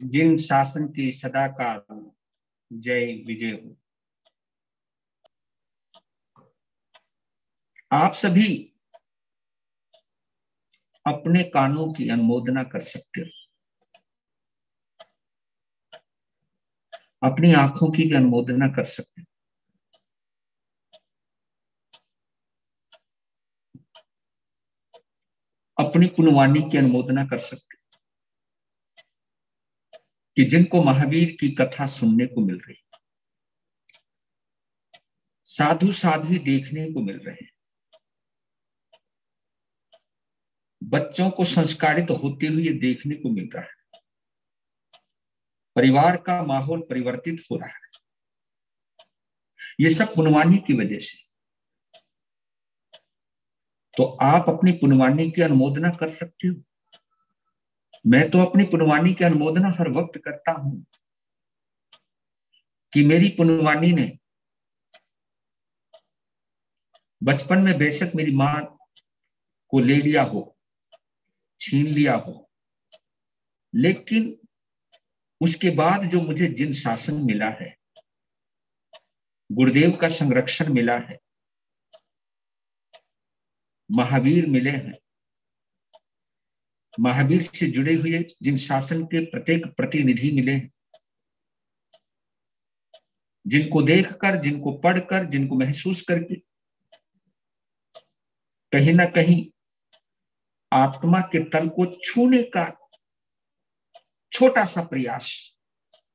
जिन शासन की सदा काल जय विजय हो। आप सभी अपने कानों की अनुमोदना कर सकते हो, अपनी आंखों की भी अनुमोदना कर सकते हो, अपनी पुण्यवाणी की अनुमोदना कर सकते हो कि जिनको महावीर की कथा सुनने को मिल रही, साधु साध्वी देखने को मिल रहे हैं, बच्चों को संस्कारित होते हुए देखने को मिल रहा है, परिवार का माहौल परिवर्तित हो रहा है। ये सब पुण्यवाणी की वजह से। तो आप अपनी पुण्यवाणी की अनुमोदना कर सकते हो। मैं तो अपनी पुण्यवाणी की अनुमोदना हर वक्त करता हूं कि मेरी पुण्यवाणी ने बचपन में बेशक मेरी मां को ले लिया हो, छीन लिया हो, लेकिन उसके बाद जो मुझे जिन शासन मिला है, गुरुदेव का संरक्षण मिला है, महावीर मिले हैं, महावीर से जुड़े हुए जिन शासन के प्रत्येक प्रतिनिधि मिले हैं, जिनको देखकर, जिनको पढ़कर, जिनको महसूस करके कहीं ना कहीं आत्मा के तल को छूने का छोटा सा प्रयास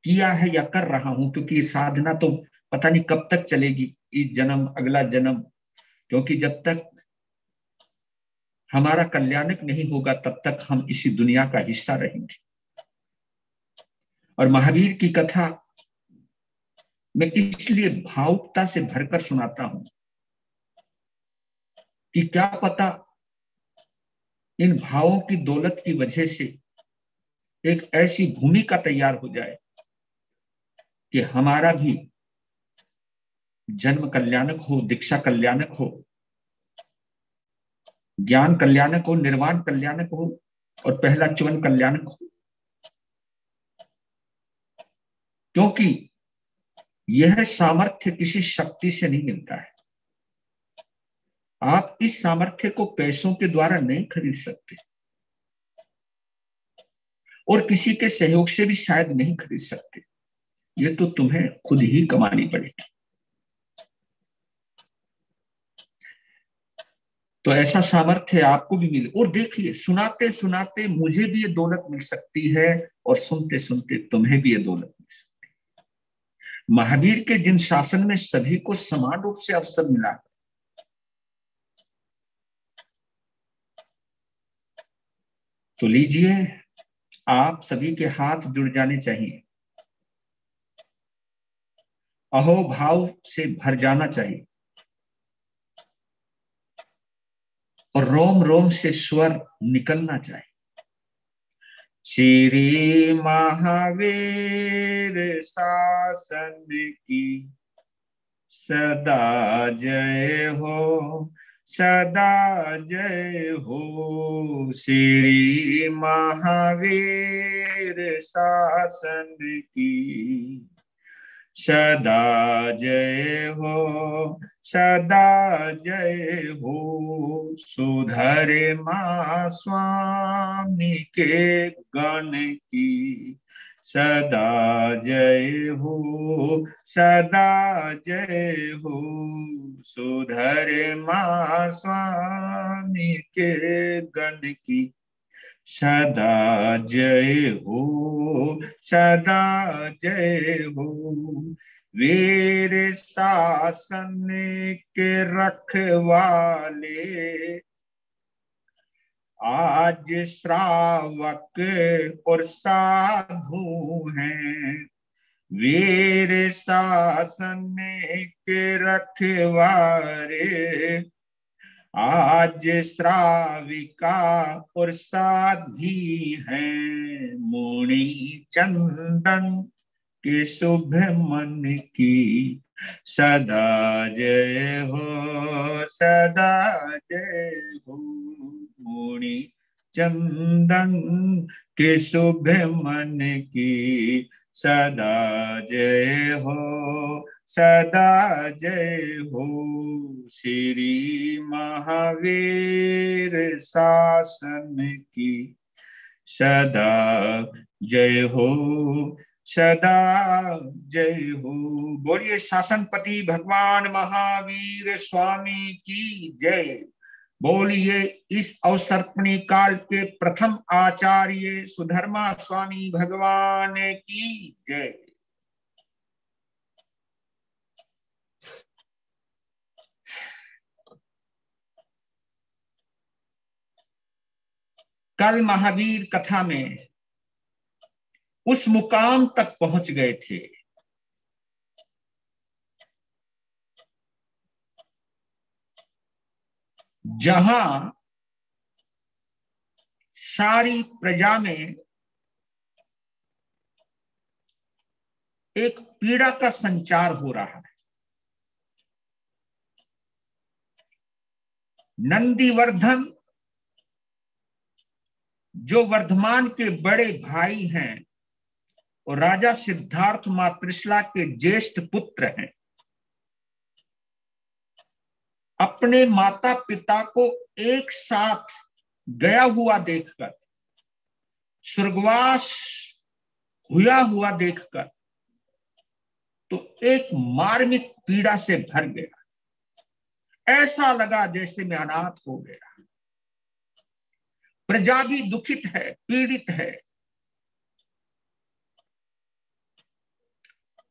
किया है या कर रहा हूं, क्योंकि ये साधना तो पता नहीं कब तक चलेगी, इस जन्म अगला जन्म, क्योंकि जब तक हमारा कल्याणक नहीं होगा तब तक हम इसी दुनिया का हिस्सा रहेंगे। और महावीर की कथा मैं इसलिए भावुकता से भरकर सुनाता हूं कि क्या पता इन भावों की दौलत की वजह से एक ऐसी भूमिका तैयार हो जाए कि हमारा भी जन्म कल्याणक हो, दीक्षा कल्याणक हो, ज्ञान कल्याणक हो, निर्वाण कल्याणक हो और पहला च्युवन कल्याणक हो। क्योंकि यह सामर्थ्य किसी शक्ति से नहीं मिलता है। आप इस सामर्थ्य को पैसों के द्वारा नहीं खरीद सकते और किसी के सहयोग से भी शायद नहीं खरीद सकते। ये तो तुम्हें खुद ही कमानी पड़ेगी। तो ऐसा सामर्थ्य आपको भी मिले। और देखिए, सुनाते सुनाते मुझे भी ये दौलत मिल सकती है और सुनते सुनते तुम्हें भी ये दौलत मिल सकती है। महावीर के जिन शासन में सभी को समान रूप से अवसर मिला, तो लीजिए, आप सभी के हाथ जुड़ जाने चाहिए, अहोभाव से भर जाना चाहिए और रोम रोम से स्वर निकलना चाहिए। श्री महावीर शासन की सदा जय हो, सदा जय हो। श्री महावीर शासन की सदा जय हो, सदा जय हो। सुधर्मा स्वामी के गण की सदा जय हो, सदा जय हो। सुधर्मा स्वामी के गण की सदा जय हो, सदा जय हो। वीर शासन के रखवाले आज श्रावक और साधु हैं। वीर शासन के रखवारे आज श्राविका और साधी हैं। मुनि चंदन के शुभ मन की सदा जय हो, सदा जय हो। मुनि चंदन कि शुभ मन की सदा जय हो, सदा जय हो। श्री महावीर शासन की सदा जय हो, सदा जय हो। बोलिए शासनपति भगवान महावीर स्वामी की जय। बोलिए इस अवसर्पणी काल के प्रथम आचार्य सुधर्मा स्वामी भगवान की जय। कल महावीर कथा में उस मुकाम तक पहुंच गए थे जहां सारी प्रजा में एक पीड़ा का संचार हो रहा है। नंदीवर्धन जो वर्धमान के बड़े भाई हैं और राजा सिद्धार्थ मां त्रिशला के ज्येष्ठ पुत्र हैं, अपने माता पिता को एक साथ गया हुआ देखकर, स्वर्गवास हुआ देखकर तो एक मार्मिक पीड़ा से भर गया। ऐसा लगा जैसे मैं अनाथ हो गया। प्रजा भी दुखित है, पीड़ित है।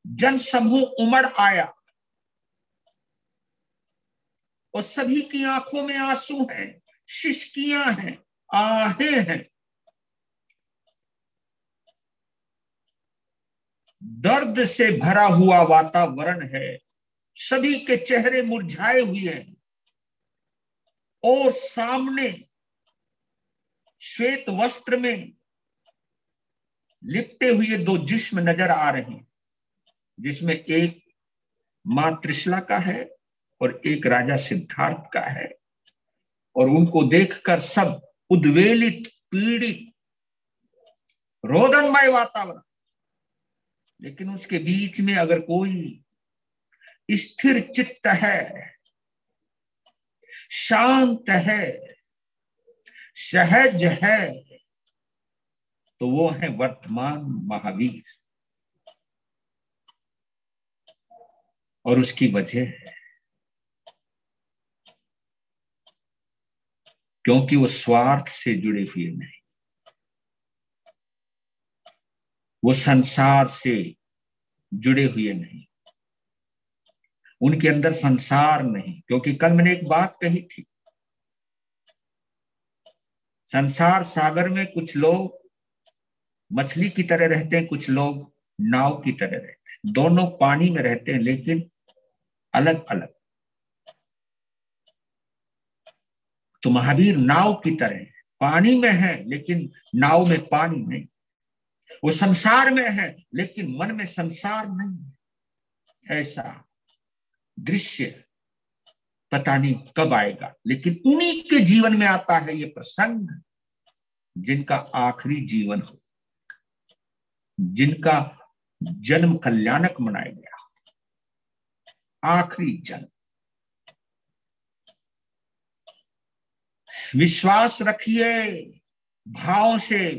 जन समूह उमड़ आया और सभी की आंखों में आंसू हैं, शिश्कियां हैं, आहें हैं। दर्द से भरा हुआ वातावरण है। सभी के चेहरे मुरझाए हुए हैं और सामने श्वेत वस्त्र में लिपटे हुए दो जिस्म नजर आ रहे हैं, जिसमें एक मां त्रिशला का है और एक राजा सिद्धार्थ का है। और उनको देखकर सब उद्वेलित, पीड़ित, रोदनमय वातावरण। लेकिन उसके बीच में अगर कोई स्थिर चित्त है, शांत है, सहज है, तो वो है वर्तमान महावीर। और उसकी वजह है क्योंकि वो स्वार्थ से जुड़े हुए नहीं, वो संसार से जुड़े हुए नहीं, उनके अंदर संसार नहीं। क्योंकि कल मैंने एक बात कही थी, संसार सागर में कुछ लोग मछली की तरह रहते हैं, कुछ लोग नाव की तरह रहते हैं। दोनों पानी में रहते हैं लेकिन अलग अलग। तो महावीर नाव की तरह है, पानी में है लेकिन नाव में पानी नहीं। वो संसार में है लेकिन मन में संसार नहीं। ऐसा दृश्य पता नहीं कब आएगा, लेकिन उन्हीं के जीवन में आता है ये प्रसंग जिनका आखिरी जीवन हो, जिनका जन्म कल्याणक मनाया गया, आखिरी जन्म। विश्वास रखिए, भाव से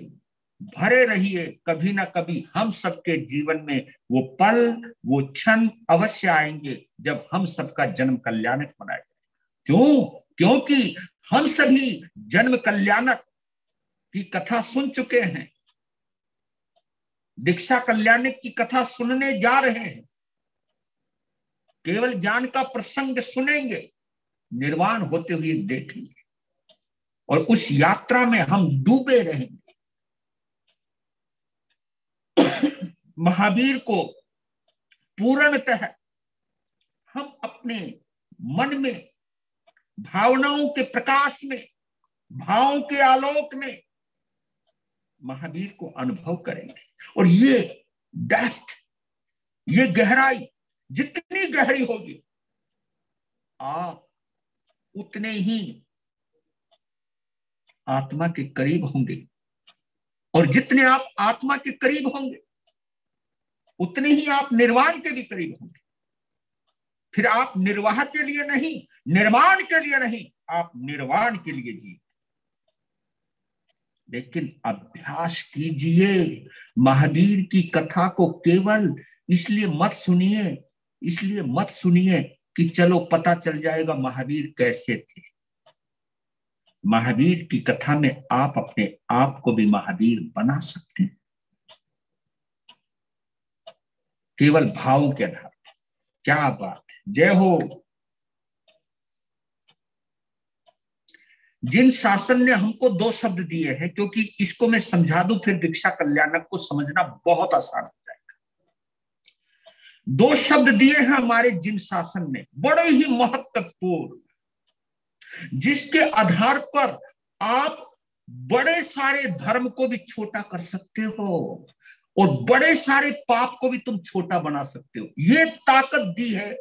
भरे रहिए। कभी ना कभी हम सबके जीवन में वो पल, वो क्षण अवश्य आएंगे जब हम सबका जन्म कल्याणक मनाएगा। क्यों? क्योंकि हम सभी जन्म कल्याणक की कथा सुन चुके हैं, दीक्षा कल्याणक की कथा सुनने जा रहे हैं, केवल ज्ञान का प्रसंग सुनेंगे, निर्वाण होते हुए देखेंगे और उस यात्रा में हम डूबे रहेंगे। महावीर को पूर्णतः हम अपने मन में, भावनाओं के प्रकाश में, भावों के आलोक में महावीर को अनुभव करेंगे। और ये डेप्थ, ये गहराई जितनी गहरी होगी, आप उतने ही आत्मा के करीब होंगे। और जितने आप आत्मा के करीब होंगे उतने ही आप निर्वाण के भी करीब होंगे। फिर आप निर्वाह के लिए नहीं, निर्माण के लिए नहीं, आप निर्वाण के लिए जिए। लेकिन अभ्यास कीजिए। महावीर की कथा को केवल इसलिए मत सुनिए कि चलो पता चल जाएगा महावीर कैसे थे। महावीर की कथा में आप अपने आप को भी महावीर बना सकते हैं, केवल भावों के आधार पर। क्या बात है, जय हो। जिन शासन ने हमको 2 शब्द दिए हैं, क्योंकि इसको मैं समझा दूं फिर दीक्षा कल्याणक को समझना बहुत आसान हो जाएगा। 2 शब्द दिए हैं हमारे जिन शासन ने, बड़े ही महत्वपूर्ण, जिसके आधार पर आप बड़े सारे धर्म को भी छोटा कर सकते हो और बड़े सारे पाप को भी तुम छोटा बना सकते हो। ये ताकत दी है।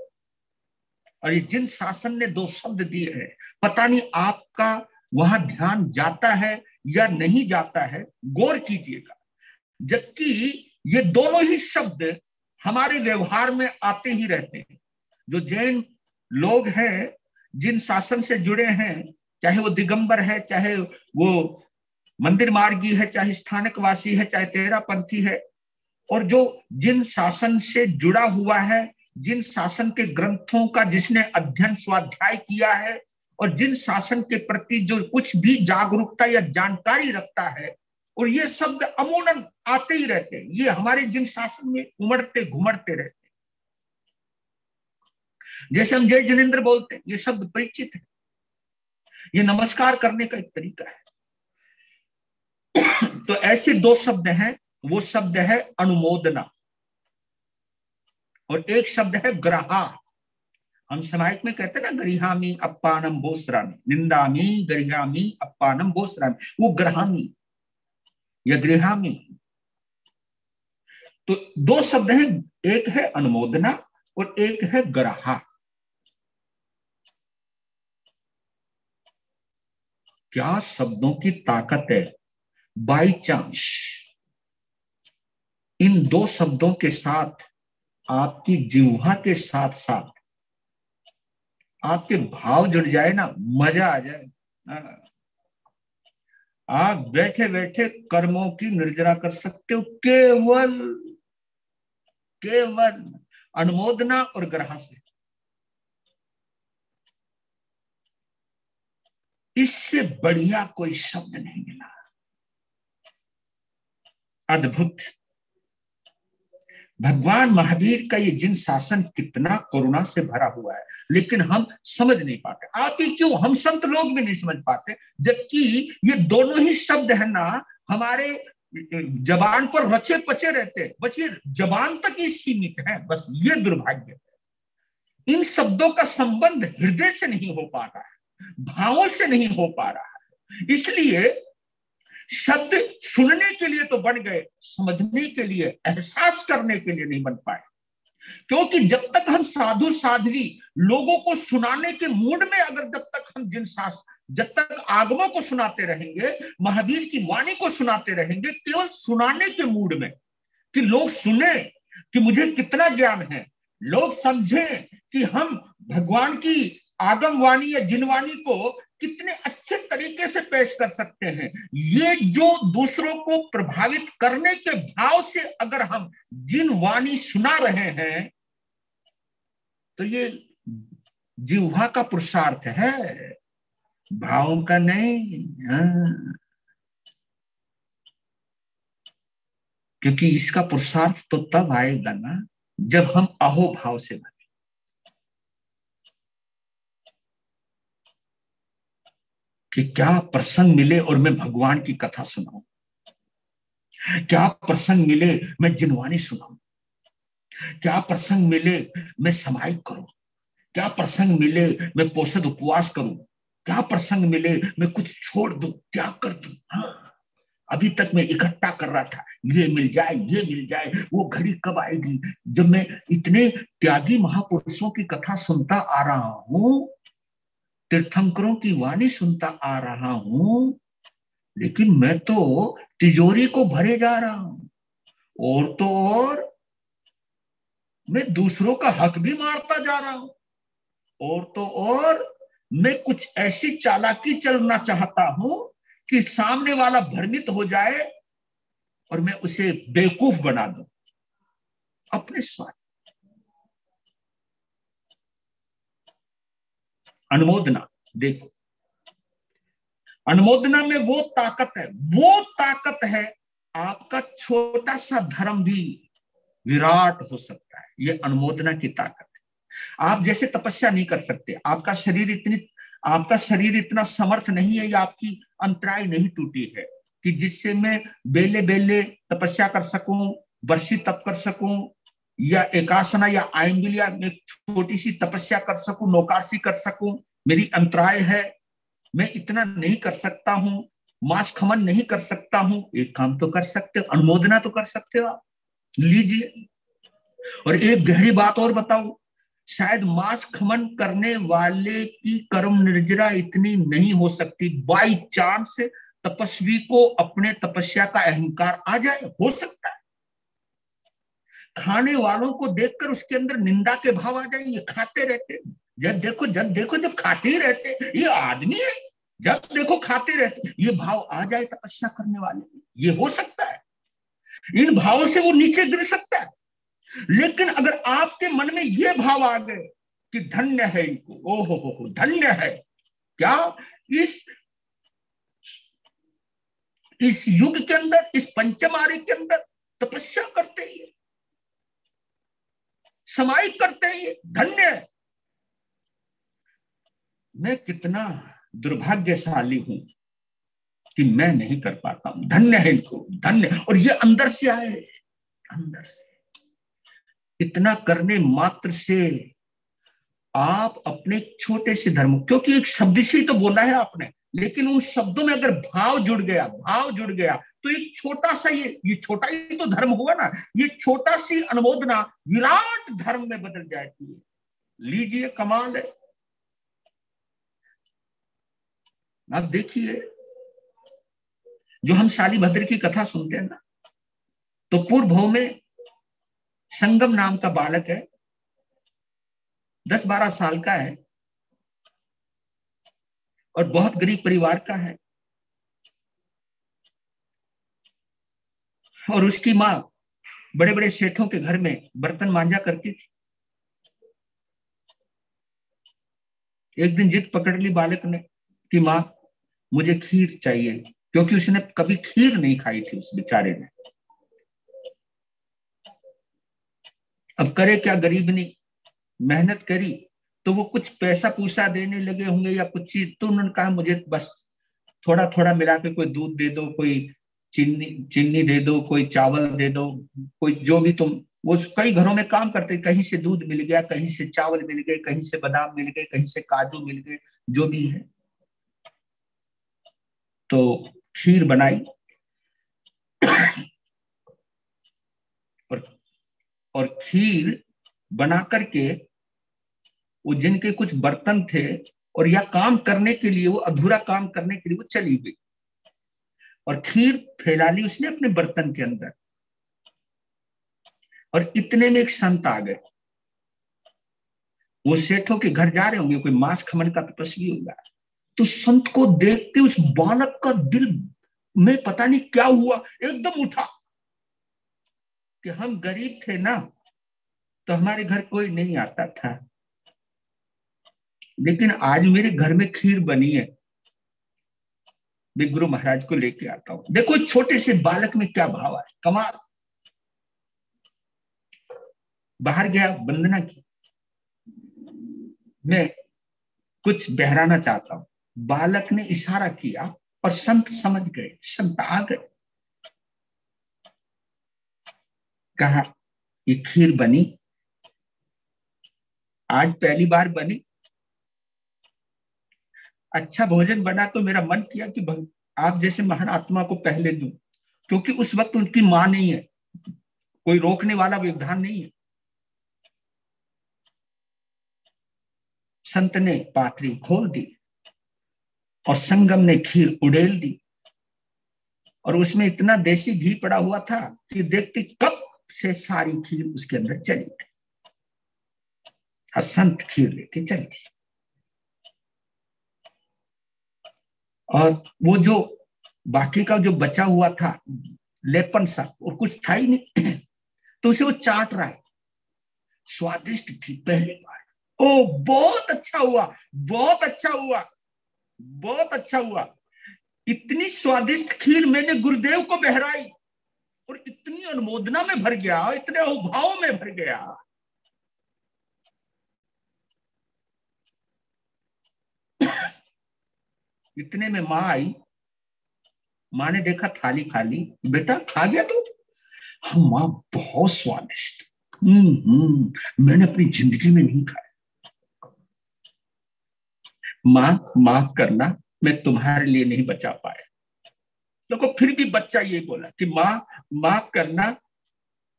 और ये जिन शासन ने 2 शब्द दिए हैं, पता नहीं आपका वहां ध्यान जाता है या नहीं जाता है, गौर कीजिएगा। जबकि ये दोनों ही शब्द हमारे व्यवहार में आते ही रहते हैं। जो जैन लोग हैं, जिन शासन से जुड़े हैं, चाहे वो दिगंबर है, चाहे वो मंदिर मार्गी है, चाहे स्थानकवासी है, चाहे तेरापंथी है, और जो जिन शासन से जुड़ा हुआ है, जिन शासन के ग्रंथों का जिसने अध्ययन स्वाध्याय किया है, और जिन शासन के प्रति जो कुछ भी जागरूकता या जानकारी रखता है, और ये शब्द अमूमन आते ही रहते हैं, ये हमारे जिन शासन में उमड़ते घुमड़ते रहते हैं। जैसे हम जय जिनेंद्र बोलते हैं, ये शब्द परिचित है, ये नमस्कार करने का एक तरीका है। तो ऐसे 2 शब्द हैं। वो शब्द है अनुमोदना और एक शब्द है ग्रहा। हम समाज में कहते हैं ना, गरिहामी अप्पानम बोसरामी, निंदामी गरिहामी अप्पानम बोसरामी, वो ग्रहामी या गृहामी। तो 2 शब्द हैं, एक है अनुमोदना और एक है ग्रहा। क्या शब्दों की ताकत है। बाई चांस इन 2 शब्दों के साथ आपकी जिह्वा के साथ साथ आपके भाव जुड़ जाए ना, मजा आ जाए। आप बैठे बैठे कर्मों की निर्जरा कर सकते हो, केवल अनुमोदना और ग्रह से। इससे बढ़िया कोई शब्द नहीं मिला। अद्भुत। भगवान महावीर का ये जिन शासन कितना करुणा से भरा हुआ है, लेकिन हम समझ नहीं पाते। आखिर क्यों हम संत लोग भी नहीं समझ पाते, जबकि ये दोनों ही शब्द है ना हमारे जबान पर रचे पचे रहते हैं, बस ये जबान तक ही सीमित है। बस ये दुर्भाग्य है। इन शब्दों का संबंध हृदय से नहीं हो पा रहा है, भावों से नहीं हो पा रहा है। इसलिए शब्द सुनने के लिए तो बन गए, समझने के लिए, एहसास करने के लिए नहीं बन पाए। क्योंकि जब तक हम साधु साध्वी लोगों को सुनाने के मूड में, अगर जब तक आगमों को सुनाते रहेंगे, महावीर की वाणी को सुनाते रहेंगे, केवल सुनाने के मूड में, कि लोग सुने कि मुझे कितना ज्ञान है, लोग समझें कि हम भगवान की आगम वाणी या जिनवाणी को कितने अच्छे तरीके से पेश कर सकते हैं, ये जो दूसरों को प्रभावित करने के भाव से अगर हम जिन वाणी सुना रहे हैं, तो ये जिह्वा का पुरुषार्थ है, भावों का नहीं। क्योंकि इसका पुरुषार्थ तो तब आएगा ना जब हम अहोभाव से भरे। कि क्या प्रसंग मिले और मैं भगवान की कथा सुनाऊं, क्या प्रसंग मिले मैं जिनवानी सुनाऊं, क्या प्रसंग मिले मैं समाहित करूं, क्या प्रसंग मिले मैं पोषद उपवास करूं, क्या प्रसंग मिले मैं कुछ छोड़ दूं, त्याग कर दूं। हाँ, अभी तक मैं इकट्ठा कर रहा था, ये मिल जाए, वो घड़ी कब आएगी जब मैं इतने त्यागी महापुरुषों की कथा सुनता आ रहा हूं, तीर्थंकरों की वाणी सुनता आ रहा हूं, लेकिन मैं तो तिजोरी को भरे जा रहा हूं, और तो और मैं दूसरों का हक भी मारता जा रहा हूं, और तो और मैं कुछ ऐसी चालाकी चलना चाहता हूं कि सामने वाला भ्रमित हो जाए और मैं उसे बेवकूफ बना दूं अपने स्वार्थ। अनुमोदना देखो, अनुमोदना में वो ताकत है, वो ताकत है, आपका छोटा सा धर्म भी विराट हो सकता है। ये अनुमोदना की ताकत है। आप जैसे तपस्या नहीं कर सकते, आपका शरीर इतना समर्थ नहीं है, या आपकी अंतराय नहीं टूटी है कि जिससे मैं बेले बेले तपस्या कर सकूं, वर्षी तप कर सकूं, या एकासना या आयंबिल या एक छोटी सी तपस्या कर सकूं, नौकारसी कर सकूं। मेरी अंतराय है, मैं इतना नहीं कर सकता हूं, मांस खमन नहीं कर सकता हूं। एक काम तो कर सकते हो, अनुमोदना तो कर सकते हो आप, लीजिए। और एक गहरी बात और बताऊं, शायद मांस खमन करने वाले की कर्म निर्जरा इतनी नहीं हो सकती, बाई चांस तपस्वी को अपने तपस्या का अहंकार आ जाए, हो सकता है। खाने वालों को देखकर उसके अंदर निंदा के भाव आ जाए, ये खाते रहते, जब खाते ही रहते, ये आदमी है, जब देखो खाते रहते, ये भाव आ जाए तपस्या करने वाले, ये हो सकता है। इन भावों से वो नीचे गिर सकता है। लेकिन अगर आपके मन में ये भाव आ गए कि धन्य है इनको, ओहो हो धन्य है, क्या इस इस युग के अंदर, इस पंचम आर्य के अंदर तपस्या करते ही, समाई करते ही, धन्य है। मैं कितना दुर्भाग्यशाली हूं कि मैं नहीं कर पाता हूं, धन्य है इनको, धन्य। और ये अंदर से आए, अंदर से। इतना करने मात्र से आप अपने छोटे से धर्म, क्योंकि एक शब्द से तो बोला है आपने, लेकिन उन शब्दों में अगर भाव जुड़ गया, भाव जुड़ गया, तो एक छोटा सा, ये छोटा ही तो धर्म हुआ ना, ये छोटा सी अनुमोदना विराट धर्म में बदल जाती है। लीजिए, कमाल है। आप देखिए, जो हम शालीभद्र की कथा सुनते हैं ना, तो पूर्व भाव में संगम नाम का बालक है, 10-12 साल का है, और बहुत गरीब परिवार का है। और उसकी माँ बड़े बड़े सेठों के घर में बर्तन मांजा करती थी। एक दिन जिद पकड़ ली बालक ने कि माँ, मुझे खीर चाहिए, क्योंकि उसने कभी खीर नहीं खाई थी उस बेचारे ने। अब करे क्या, गरीब ने मेहनत करी, तो वो कुछ पैसा पूसा देने लगे होंगे या कुछ चीज, तो उन्होंने कहा मुझे बस थोड़ा थोड़ा मिला के कोई दूध दे दो, कोई चीनी चीनी दे दो, कोई चावल दे दो, कोई जो भी तुम। वो कई घरों में काम करते, कहीं से दूध मिल गया, कहीं से चावल मिल गए, कहीं से बादाम मिल गए, कहीं से काजू मिल गए, जो भी है। तो खीर बनाई, और और खीर बना करके वो जिनके कुछ बर्तन थे, और या काम करने के लिए, वो अधूरा काम करने के लिए वो चली गई, और खीर फैला ली उसने अपने बर्तन के अंदर। और इतने में एक संत आ गए, वो सेठों के घर जा रहे होंगे, कोई मांस खमन का तपस्वी होगा। तो संत को देख के उस बालक का दिल में पता नहीं क्या हुआ, एकदम उठा कि हम गरीब थे ना, तो हमारे घर कोई नहीं आता था, लेकिन आज मेरे घर में खीर बनी है, मैं गुरु महाराज को लेके आता हूं। देखो छोटे से बालक में क्या भाव है, कमाल। बाहर गया, वंदना की, मैं कुछ बहराना चाहता हूं। बालक ने इशारा किया और संत समझ गए, संत आ गए, कहा ये खीर बनी, आज पहली बार बनी, अच्छा भोजन बना, तो मेरा मन किया कि आप जैसे महान आत्मा को पहले दूं, क्योंकि उस वक्त उनकी मां नहीं है, कोई रोकने वाला व्यवधान नहीं है। संत ने पात्री खोल दी और संगम ने खीर उड़ेल दी। और उसमें इतना देसी घी पड़ा हुआ था कि देखती कप से सारी खीर उसके अंदर चली गई। असंत खीर लेके चली गई। और वो जो बाकी का जो बचा हुआ था लेपन सा, और कुछ था ही नहीं, तो उसे वो चाट रहा है। स्वादिष्ट थी पहली बार। ओ बहुत अच्छा हुआ, बहुत अच्छा हुआ, बहुत अच्छा हुआ। इतनी स्वादिष्ट खीर मैंने गुरुदेव को बहराई और इतनी अनुमोदना में भर गया, इतने उभाव में भर गया। इतने में माँ आई। माँ ने देखा थाली खाली। बेटा खा गया तू? हाँ माँ, बहुत स्वादिष्ट। मैंने अपनी जिंदगी में नहीं खाया। माँ माफ करना, मैं तुम्हारे लिए नहीं बचा पाया। देखो फिर भी बच्चा ये बोला कि माँ माफ करना,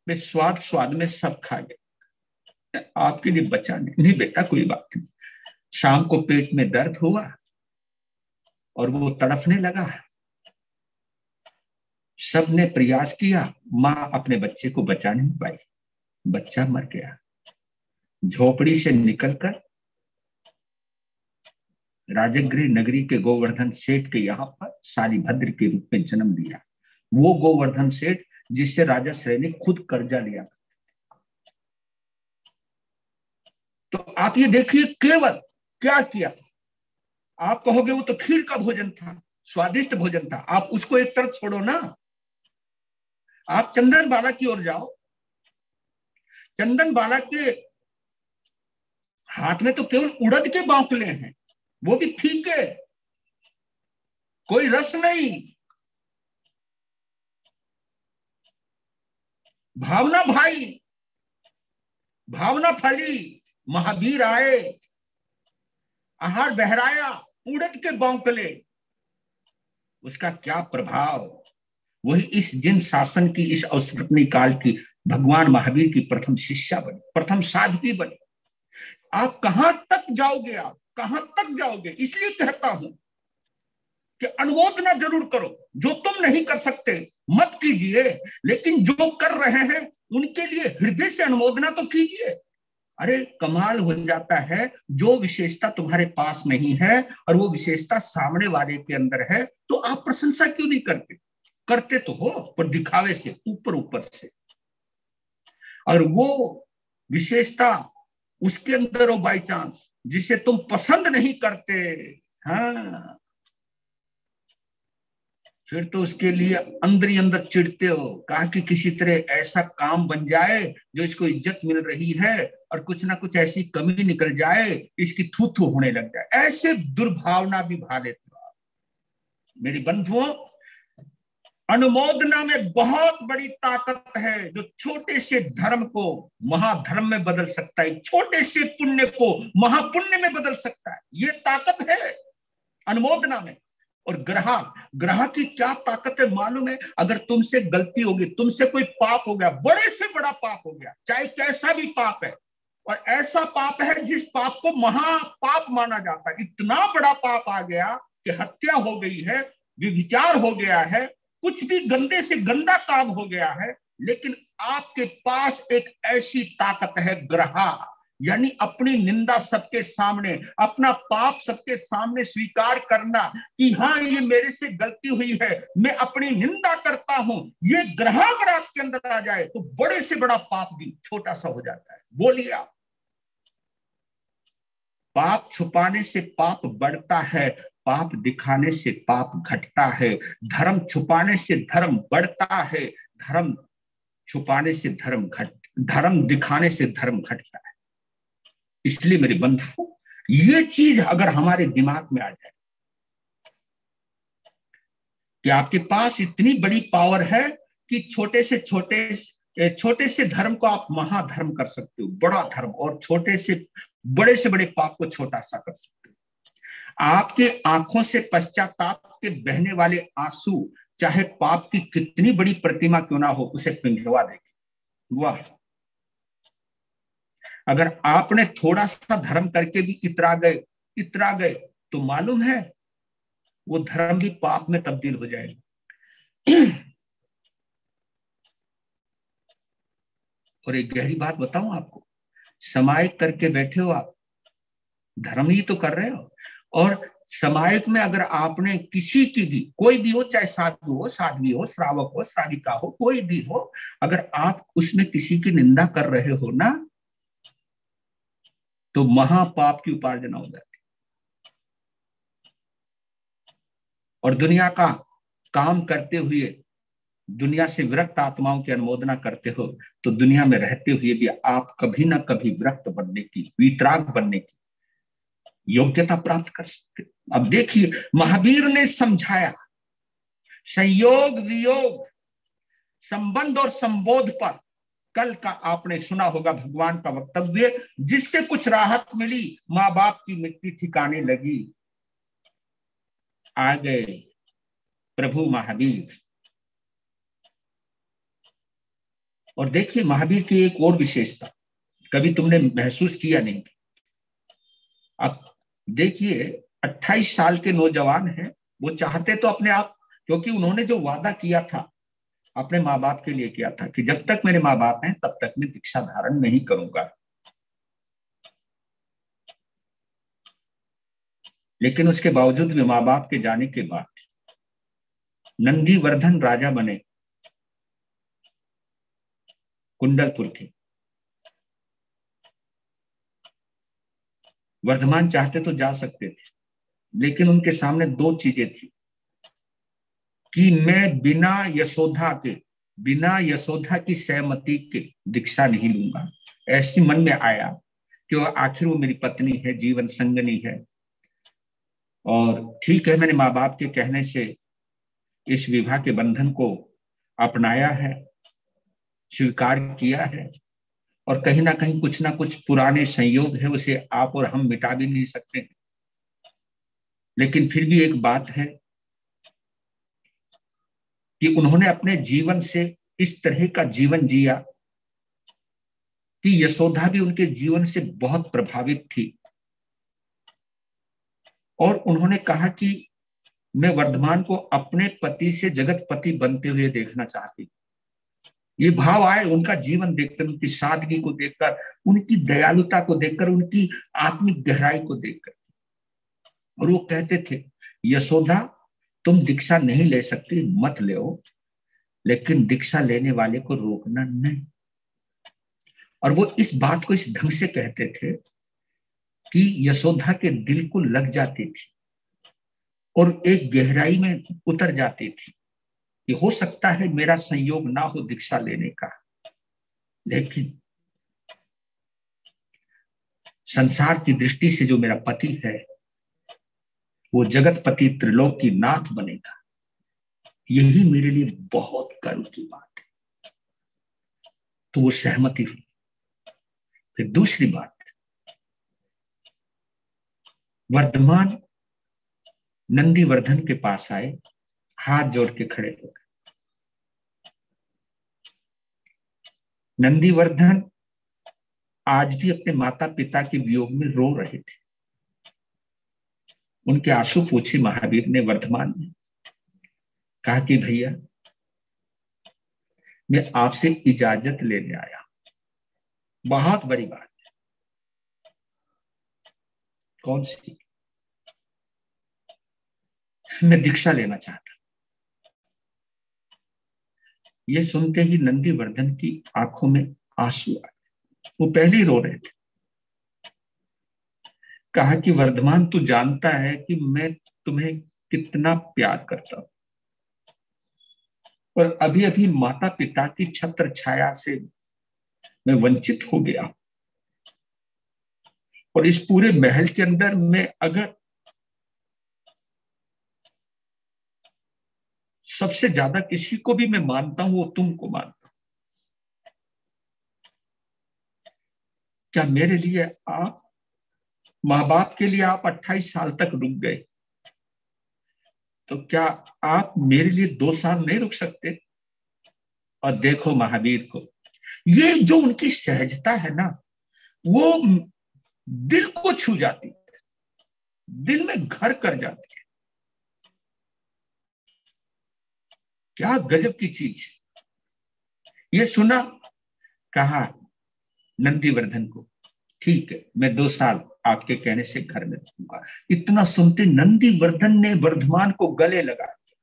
मैं स्वाद स्वाद में सब खा गया, आपके लिए बचा नहीं बेटा, कोई बात नहीं। शाम को पेट में दर्द हुआ और वो तड़फने लगा। सबने प्रयास किया, माँ अपने बच्चे को बचा नहीं पाई, बच्चा मर गया। झोपड़ी से निकलकर राजगृह नगरी के गोवर्धन सेठ के यहाँ पर शालिभद्र के रूप में जन्म लिया। वो गोवर्धन सेठ जिससे राजा श्रेय ने खुद कर्जा लिया। तो आप ये देखिए केवल क्या किया। आप कहोगे वो तो खीर का भोजन था, स्वादिष्ट भोजन था, आप उसको एक तरफ छोड़ो ना, आप चंदन बाला की ओर जाओ। चंदन बाला के हाथ में तो केवल उड़द के बांकले हैं, वो भी फीके, कोई रस नहीं। भावना भाई, भावना फली, महावीर आए, आहार बहराया, उड़द के बांकले। उसका क्या प्रभाव। वही इस जिन शासन की, इस अवसर्पणी काल की भगवान महावीर की प्रथम शिष्या बनी, प्रथम साध्वी बनी। आप कहां तक जाओगे, आप कहां तक जाओगे। इसलिए कहता हूं कि अनुमोदना जरूर करो। जो तुम नहीं कर सकते मत कीजिए, लेकिन जो कर रहे हैं उनके लिए हृदय से अनुमोदना तो कीजिए। अरे कमाल हो जाता है, जो विशेषता तुम्हारे पास नहीं है और वो विशेषता सामने वाले के अंदर है, तो आप प्रशंसा क्यों नहीं करते। करते तो हो पर दिखावे से, ऊपर ऊपर से। और वो विशेषता उसके अंदर हो बाई चांस, जिसे तुम पसंद नहीं करते, हाँ, फिर तो उसके लिए अंदर ही अंदर चिढ़ते हो। कहा कि किसी तरह ऐसा काम बन जाए जो इसको इज्जत मिल रही है और कुछ ना कुछ ऐसी कमी निकल जाए, इसकी थू थू होने लग जाए। ऐसे दुर्भावना भी भा लेते हो आप। मेरी बंधुओं, अनुमोदना में बहुत बड़ी ताकत है, जो छोटे से धर्म को महाधर्म में बदल सकता है, छोटे से पुण्य को महापुण्य में बदल सकता है। ये ताकत है अनुमोदना में। और ग्रह की क्या ताकत है मालूम है। अगर तुमसे गलती होगी, तुमसे कोई पाप हो गया, बड़े से बड़ा पाप हो गया, चाहे कैसा भी पाप है, और ऐसा पाप है जिस पाप को महापाप माना जाता है, इतना बड़ा पाप आ गया कि हत्या हो गई है, व्यभिचार हो गया है, कुछ भी गंदे से गंदा काम हो गया है, लेकिन आपके पास एक ऐसी ताकत है ग्रह, यानी अपनी निंदा सबके सामने, अपना पाप सबके सामने स्वीकार करना कि हाँ ये मेरे से गलती हुई है, मैं अपनी निंदा करता हूं। ये ग्रह अगर आपके अंदर आ जाए तो बड़े से बड़ा पाप भी छोटा सा हो जाता है। बोलिए आप। पाप छुपाने से पाप बढ़ता है, पाप दिखाने से पाप घटता है। धर्म छुपाने से धर्म बढ़ता है, धर्म छुपाने से धर्म दिखाने से धर्म घटता है। इसलिए मेरे बंधुओं, ये चीज अगर हमारे दिमाग में आ जाए कि आपके पास इतनी बड़ी पावर है कि छोटे से धर्म को आप महाधर्म कर सकते हो, बड़ा धर्म, और छोटे से बड़े पाप को छोटा सा कर सकते हो। आपके आंखों से पश्चाताप के बहने वाले आंसू, चाहे पाप की कितनी बड़ी प्रतिमा क्यों ना हो, उसे पिघलवा देगी। वाह। अगर आपने थोड़ा सा धर्म करके भी इतरा गए तो मालूम है वो धर्म भी पाप में तब्दील हो जाएगा। और एक गहरी बात बताऊं आपको, समायिक करके बैठे हो आप, धर्म ही तो कर रहे हो। और समायिक में अगर आपने किसी की भी, कोई भी हो, चाहे साधु हो, साध्वी हो, श्रावक हो, श्राविका हो, कोई भी हो, अगर आप उसमें किसी की निंदा कर रहे हो ना, तो महापाप की उपार्जना हो जाती। और दुनिया का काम करते हुए, दुनिया से विरक्त आत्माओं की अनुमोदना करते हो, तो दुनिया में रहते हुए भी आप कभी ना कभी विरक्त बनने की, वितराग बनने की योग्यता प्राप्त कर सकते। अब देखिए, महावीर ने समझाया संयोग वियोग, संबंध और संबोध पर। कल का आपने सुना होगा भगवान का वक्तव्य, जिससे कुछ राहत मिली, माँ बाप की मिट्टी ठिकाने लगी। आ गए प्रभु महावीर। और देखिए महावीर की एक और विशेषता, कभी तुमने महसूस किया नहीं। अब देखिए 28 साल के नौजवान हैं, वो चाहते तो अपने आप, क्योंकि उन्होंने जो वादा किया था अपने माँ बाप के लिए किया था कि जब तक मेरे माँ बाप हैं तब तक मैं दीक्षा धारण नहीं करूंगा। लेकिन उसके बावजूद भी माँ बाप के जाने के बाद नंदीवर्धन राजा बने कुंडलपुर के। वर्धमान चाहते तो जा सकते थे, लेकिन उनके सामने दो चीजें थी कि मैं बिना यशोधा की सहमति के दीक्षा नहीं लूंगा। ऐसी मन में आया कि आखिर वो मेरी पत्नी है, जीवन संगनी है, और ठीक है, मैंने माँ बाप के कहने से इस विवाह के बंधन को अपनाया है, स्वीकार किया है, और कहीं ना कुछ पुराने संयोग है, उसे आप और हम मिटा भी नहीं सकते। लेकिन फिर भी एक बात है कि उन्होंने अपने जीवन से इस तरह का जीवन जिया कि यशोदा भी उनके जीवन से बहुत प्रभावित थी। और उन्होंने कहा कि मैं वर्धमान को अपने पति से जगत पति बनते हुए देखना चाहती। ये भाव आए उनका जीवन देखकर, उनकी सादगी को देखकर, उनकी दयालुता को देखकर, उनकी आत्मिक गहराई को देखकर। और वो कहते थे, यशोदा तुम दीक्षा नहीं ले सकती, मत ले, लेकिन दीक्षा लेने वाले को रोकना नहीं। और वो इस बात को इस ढंग से कहते थे कि यशोदा के दिल को लग जाती थी और एक गहराई में उतर जाती थी कि हो सकता है मेरा संयोग ना हो दीक्षा लेने का, लेकिन संसार की दृष्टि से जो मेरा पति है वो जगतपति त्रिलोक की नाथ बनेगा, यही मेरे लिए बहुत गर्व की बात है। तो वो सहमति हुई। फिर दूसरी बात, वर्धमान नंदीवर्धन के पास आए, हाथ जोड़ के खड़े हो गए। नंदीवर्धन आज भी अपने माता पिता के वियोग में रो रहे थे। उनके आंसू पूछे महावीर ने, वर्धमान ने कहा कि भैया मैं आपसे इजाजत लेने आया, बहुत बड़ी बात है। कौन सी? मैं दीक्षा लेना चाहता। ये सुनते ही नंदीवर्धन की आंखों में आंसू आ गए। वो पहले ही रो रहे थे। कहा कि वर्धमान तू जानता है कि मैं तुम्हें कितना प्यार करता हूं, और अभी अभी माता पिता की छत्र छाया से मैं वंचित हो गया, और इस पूरे महल के अंदर मैं अगर सबसे ज्यादा किसी को भी मैं मानता हूं वो तुमको मानता हूं। क्या मेरे लिए आप, माँ बाप के लिए आप 28 साल तक रुक गए, तो क्या आप मेरे लिए 2 साल नहीं रुक सकते? और देखो महावीर को, ये जो उनकी सहजता है ना, वो दिल को छू जाती है, दिल में घर कर जाती है। क्या गजब की चीज। ये सुना, कहा नंदीवर्धन को, ठीक है मैं 2 साल आपके कहने से घर में रहूंगा। इतना सुनते नंदीवर्धन ने वर्धमान को गले लगा दिया।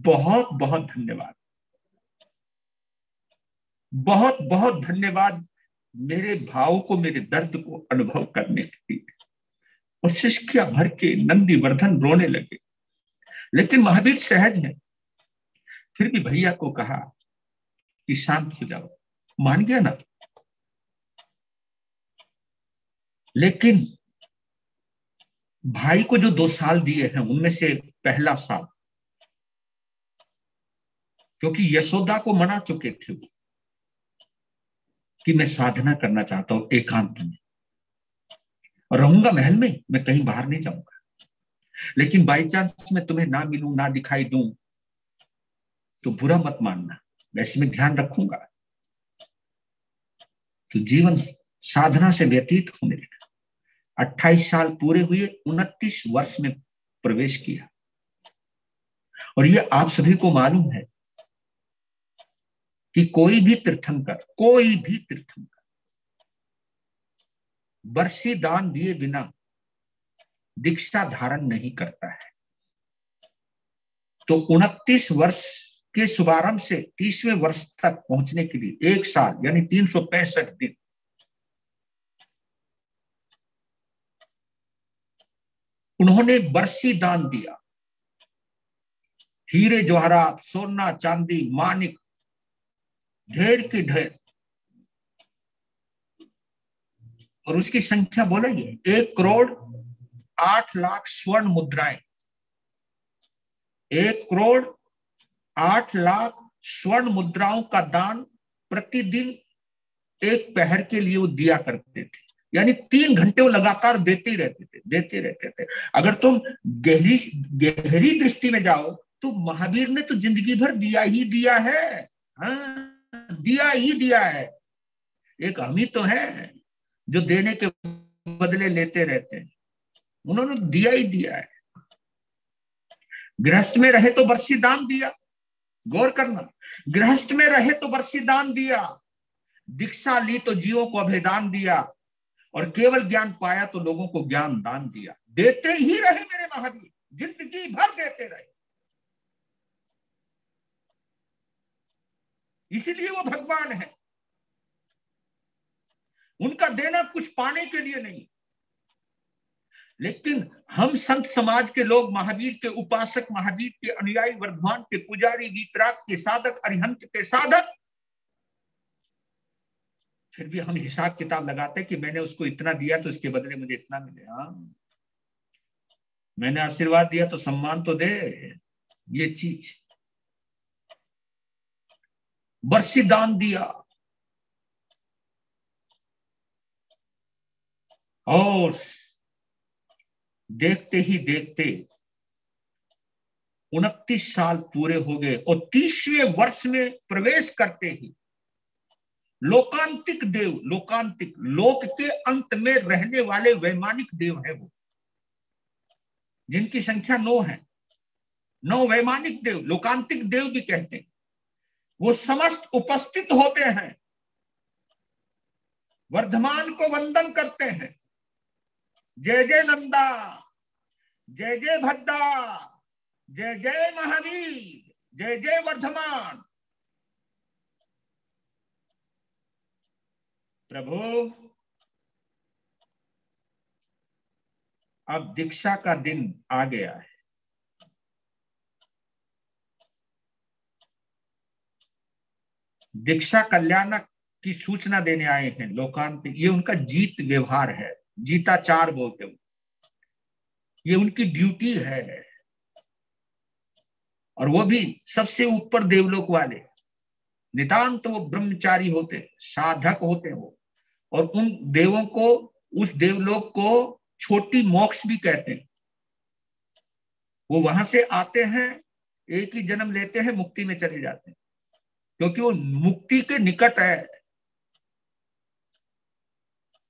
बहुत बहुत धन्यवाद, बहुत बहुत धन्यवाद मेरे भाव को, मेरे दर्द को अनुभव करने के लिए। और शिष्किया भर के नंदीवर्धन रोने लगे, लेकिन महावीर सहज है, फिर भी भैया को कहा कि शांत हो जाओ। मान गया ना। लेकिन भाई को जो 2 साल दिए हैं उनमें से पहला साल, क्योंकि यशोदा को मना चुके थे कि मैं साधना करना चाहता हूं एकांत में, और रहूंगा महल में, मैं कहीं बाहर नहीं जाऊंगा, लेकिन बाई चांस मैं तुम्हें ना मिलूं, ना दिखाई दूं तो बुरा मत मानना, वैसे मैं ध्यान रखूंगा। तो जीवन साधना से व्यतीत होने लगा। 28 साल पूरे हुए, 29 वर्ष में प्रवेश किया। और ये आप सभी को मालूम है कि कोई भी तीर्थंकर बरसी दान दिए बिना दीक्षा धारण नहीं करता है। तो 29 वर्ष के शुभारंभ से 30वें वर्ष तक पहुंचने के लिए 1 साल यानी 365 दिन उन्होंने बरसी दान दिया। हीरे जवाहरात, सोना चांदी मानिक ढेर की ढेर, और उसकी संख्या बोलेंगे 1,08,00,000 स्वर्ण मुद्राएं। 1,08,00,000 स्वर्ण मुद्राओं का दान प्रतिदिन 1 पहर के लिए वो दिया करते थे, यानी 3 घंटे वो लगातार देते ही रहते थे। अगर तुम गहरी दृष्टि में जाओ तो महावीर ने तो जिंदगी भर दिया ही दिया है। हाँ, दिया ही दिया है। एक हम ही तो है जो देने के बदले लेते रहते हैं, उन्होंने दिया ही दिया है। गृहस्थ में रहे तो बरसी दान दिया, गौर करना, गृहस्थ में रहे तो बरसी दान दिया, दीक्षा ली तो जीवों को अभेदान दिया, और केवल ज्ञान पाया तो लोगों को ज्ञान दान दिया। देते ही रहे मेरे महावीर, जिंदगी भर देते रहे। इसीलिए वो भगवान है। उनका देना कुछ पाने के लिए नहीं। लेकिन हम संत समाज के लोग, महावीर के उपासक, महावीर के अनुयायी, वर्धमान के पुजारी, वीतराग के साधक, अरिहंत के साधक, फिर भी हम हिसाब किताब लगाते कि मैंने उसको इतना दिया तो इसके बदले मुझे इतना मिले। हाँ, मैंने आशीर्वाद दिया तो सम्मान तो दे। ये चीज, बरसी दान दिया, और देखते ही देखते 29 साल पूरे हो गए, और 30वें वर्ष में प्रवेश करते ही लोकांतिक देव, लोकांतिक लोक के अंत में रहने वाले वैमानिक देव है वो, जिनकी संख्या 9 है। 9 वैमानिक देव, लोकांतिक देव भी कहते हैं, वो समस्त उपस्थित होते हैं, वर्धमान को वंदन करते हैं। जय जय नंदा, जय जय भद्दा, जय जय महावीर, जय जय वर्धमान। प्रभु अब दीक्षा का दिन आ गया है। दीक्षा कल्याणक की सूचना देने आए हैं लोकांत। ये उनका जीत व्यवहार है, जीताचार बोलते हैं, ये उनकी ड्यूटी है। और वो भी सबसे ऊपर देवलोक वाले, नितांत तो वो ब्रह्मचारी होते, साधक होते वो, और उन देवों को, उस देवलोक को छोटी मोक्ष भी कहते हैं। वो वहां से आते हैं, एक ही जन्म लेते हैं, मुक्ति में चले जाते हैं, क्योंकि वो मुक्ति के निकट है।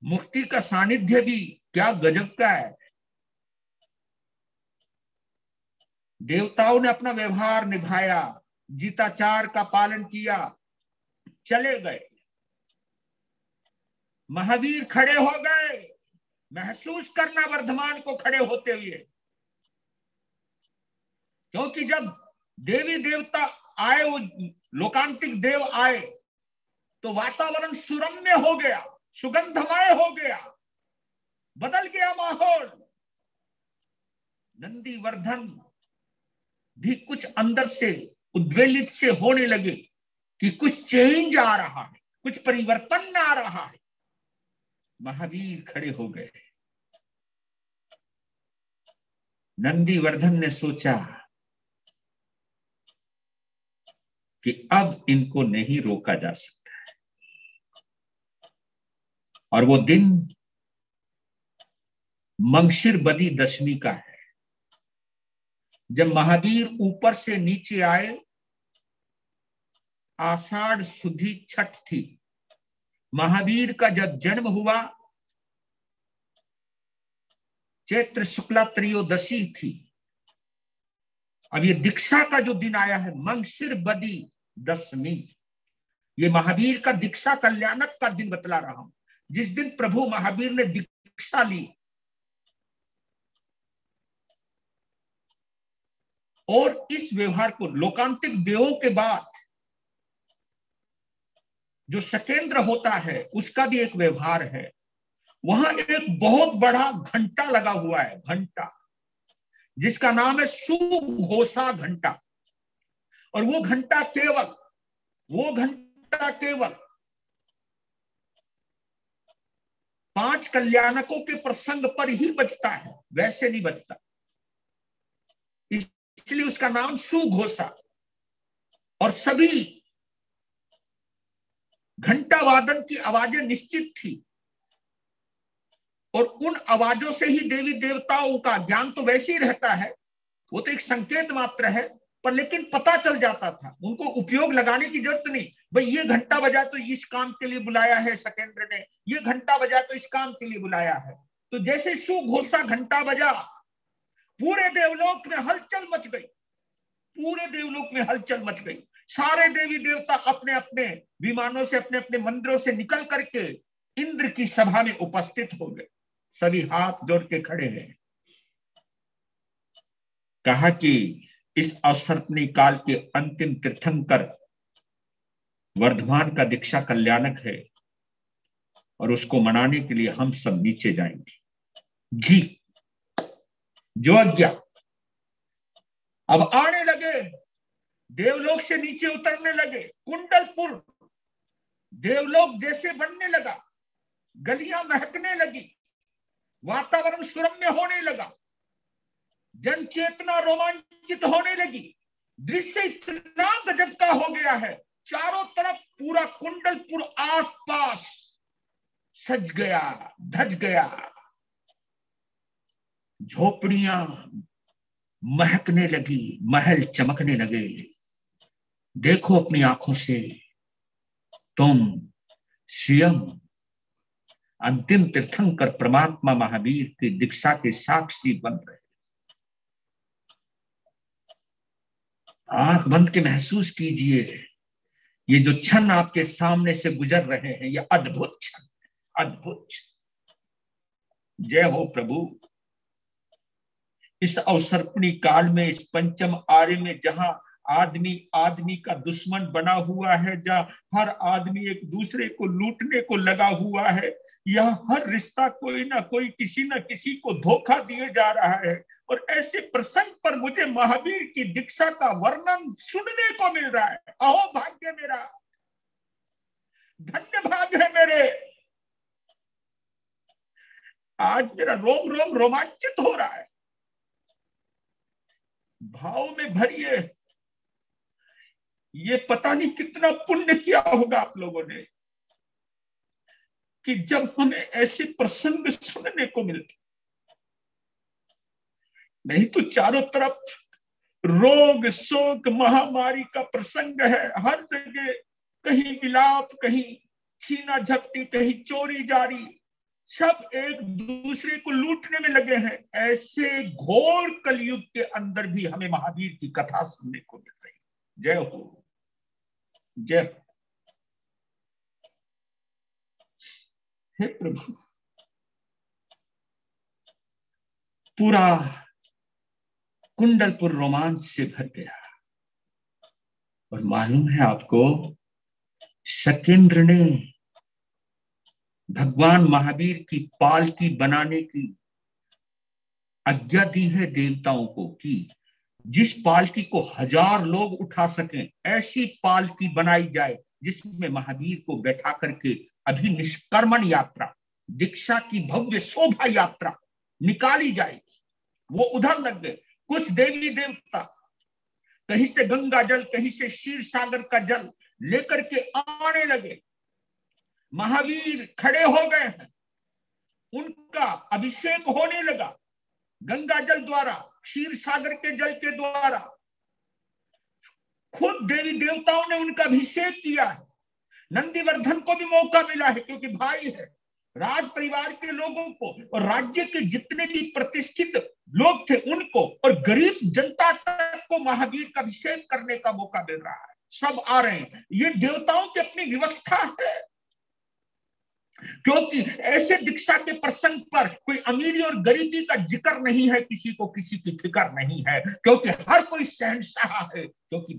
मुक्ति का सानिध्य भी क्या गजब का है। देवताओं ने अपना व्यवहार निभाया, जीताचार का पालन किया, चले गए। महावीर खड़े हो गए। महसूस करना वर्धमान को खड़े होते हुए, क्योंकि जब देवी देवता आए, वो लोकांतिक देव आए, तो वातावरण सुरम्य हो गया, सुगंधमय हो गया, बदल गया माहौल। नंदीवर्धन भी कुछ अंदर से उद्वेलित से होने लगे कि कुछ चेंज आ रहा है, कुछ परिवर्तन आ रहा है। महावीर खड़े हो गए। नंदीवर्धन ने सोचा कि अब इनको नहीं रोका जा सकता है। और वो दिन मंगशिर बदी दशमी का है, जब महावीर ऊपर से नीचे आए। आषाढ़ शुद्धि छठ थी। महावीर का जब जन्म हुआ, चैत्र शुक्ला त्रयोदशी थी। अब ये दीक्षा का जो दिन आया है, मंगशिर बदी दशमी, ये महावीर का दीक्षा कल्याणक का दिन बतला रहा हूं, जिस दिन प्रभु महावीर ने दीक्षा ली। और इस व्यवहार को लोकांतिक देवों के बाद जो शकेंद्र होता है, उसका भी एक व्यवहार है। वहां एक बहुत बड़ा घंटा लगा हुआ है, घंटा, जिसका नाम है सुघोषा घंटा। और वो घंटा केवल 5 कल्याणकों के प्रसंग पर ही बजता है, वैसे नहीं बजता, इसलिए उसका नाम सुघोषा। और सभी घंटा वादन की आवाजें निश्चित थी, और उन आवाजों से ही देवी देवताओं का ज्ञान तो वैसे ही रहता है, वो तो एक संकेत मात्र है, पर लेकिन पता चल जाता था, उनको उपयोग लगाने की जरूरत नहीं। भाई ये घंटा बजा तो इस काम के लिए बुलाया है शकेंद्र ने, ये घंटा बजा तो इस काम के लिए बुलाया है। तो जैसे सुघोषा घंटा बजा, पूरे देवलोक में हलचल मच गई, पूरे देवलोक में हलचल मच गई। सारे देवी देवता अपने अपने विमानों से, अपने अपने मंदिरों से निकल करके इंद्र की सभा में उपस्थित हो गए। सभी हाथ जोड़ के खड़े हैं। कहा कि इस अवसर्पणी काल के अंतिम तीर्थंकर वर्धमान का दीक्षा कल्याणक है, और उसको मनाने के लिए हम सब नीचे जाएंगे। जी, जो आज्ञा। अब आने लगे, देवलोक से नीचे उतरने लगे। कुंडलपुर देवलोक जैसे बनने लगा, गलियां महकने लगी, वातावरण सुरम्य होने लगा, जन चेतना रोमांचित होने लगी। दृश्य इतना गजब का हो गया है, चारों तरफ पूरा कुंडलपुर आसपास सज गया, धज गया। झोपड़ियां महकने लगी, महल चमकने लगे। देखो अपनी आंखों से, तुम स्वयं अंतिम तीर्थंकर परमात्मा महावीर की दीक्षा के साक्षी बन रहे। आंख बंद के महसूस कीजिए, ये जो क्षण आपके सामने से गुजर रहे हैं, ये अद्भुत क्षण, अद्भुत। जय हो प्रभु। इस अवसर्पणी काल में, इस पंचम आर्य में, जहां आदमी आदमी का दुश्मन बना हुआ है, जहां हर आदमी एक दूसरे को लूटने को लगा हुआ है, यह हर रिश्ता कोई ना कोई, किसी न किसी को धोखा दिए जा रहा है। और ऐसे प्रसंग पर मुझे महावीर की दीक्षा का वर्णन सुनने को मिल रहा है। अहो भाग्य मेरा, धन्य भाग्य है मेरे। आज मेरा रोम रोम रोमांचित हो रहा है। भाव में भरिए, ये पता नहीं कितना पुण्य किया होगा आप लोगों ने, कि जब हमें ऐसे प्रसंग सुनने को मिलते। नहीं तो चारों तरफ रोग शोक महामारी का प्रसंग है, हर जगह कहीं विलाप, कहीं छीना झपटी, कहीं चोरी जारी, सब एक दूसरे को लूटने में लगे हैं। ऐसे घोर कलयुग के अंदर भी हमें महावीर की कथा सुनने को मिल रही है। जय हो, जय हो। हे प्रभु, पूरा कुंडलपुर रोमांच से भर गया। और मालूम है आपको, शकेंद्र ने भगवान महावीर की पालकी बनाने की आज्ञा दी है देवताओं को कि जिस पालकी को 1000 लोग उठा सकें, ऐसी पालकी बनाई जाए जिसमें महावीर को बैठा करके अभिनिष्कर्मण यात्रा, दीक्षा की भव्य शोभा यात्रा निकाली जाए। वो उधर लग गए। कुछ देवी देवता कहीं से गंगा जल, कहीं से क्षीर सागर का जल लेकर के आने लगे। महावीर खड़े हो गए हैं, उनका अभिषेक होने लगा गंगा जल द्वारा, क्षीर सागर के जल के द्वारा। खुद देवी देवताओं ने उनका अभिषेक किया है। नंदीवर्धन को भी मौका मिला है, क्योंकि भाई है। राज परिवार के लोगों को और राज्य के जितने भी प्रतिष्ठित लोग थे उनको, और गरीब जनता तक को महावीर का अभिषेक करने का मौका मिल रहा है। सब आ रहे हैं। ये देवताओं की अपनी व्यवस्था है, क्योंकि ऐसे दीक्षा के प्रसंग पर कोई अमीरी और गरीबी का जिक्र नहीं है, किसी को किसी की फिक्र नहीं है, क्योंकि हर कोई शहंशाह है। क्योंकि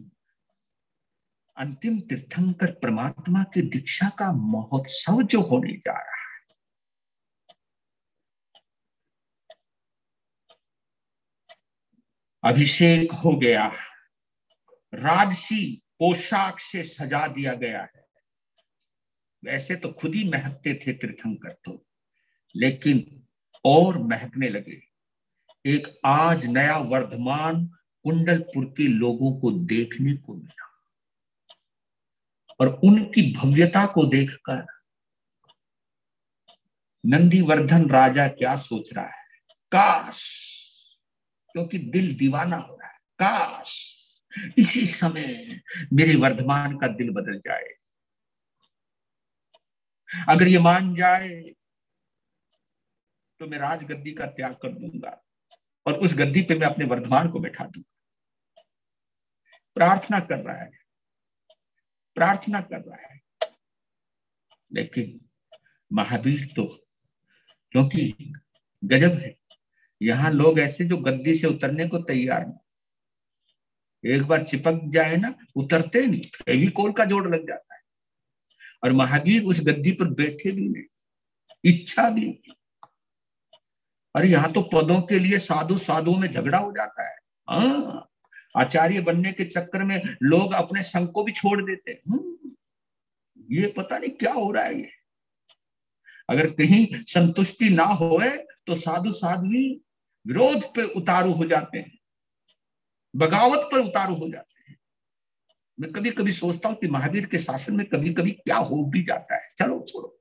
अंतिम तीर्थंकर परमात्मा की दीक्षा का महोत्सव जो होने जा रहा है, अभिषेक हो गया, राजसी पोशाक से सजा दिया गया है। वैसे तो खुद ही महकते थे तीर्थंकर तो, लेकिन और महकने लगे। एक आज नया वर्धमान कुंडलपुर के लोगों को देखने को मिला, और उनकी भव्यता को देखकर नंदीवर्धन राजा क्या सोच रहा है, काश, क्योंकि दिल दीवाना हो रहा है, काश इसी समय मेरे वर्धमान का दिल बदल जाए। अगर ये मान जाए तो मैं राजगद्दी का त्याग कर दूंगा और उस गद्दी पे मैं अपने वर्धमान को बैठा दूंगा। प्रार्थना कर रहा है, प्रार्थना कर रहा है। लेकिन महावीर तो, क्योंकि गजब है, यहां लोग ऐसे जो गद्दी से उतरने को तैयार नहीं, एक बार चिपक जाए ना, उतरते नहीं, फेविकोल का जोड़ लग जाता है। और महावीर उस गद्दी पर बैठे भी नहीं, इच्छा भी नहीं। और यहाँ तो पदों के लिए साधु साधुओं में झगड़ा हो जाता है। हाँ, आचार्य बनने के चक्कर में लोग अपने संग को भी छोड़ देते हैं। ये पता नहीं क्या हो रहा है। ये अगर कहीं संतुष्टि ना होए तो साधु साध्वी विरोध पे उतारू हो जाते हैं, बगावत पर उतारू हो जाते हैं। मैं कभी कभी सोचता हूं कि महावीर के शासन में कभी कभी क्या हो भी जाता है। चलो छोड़ो।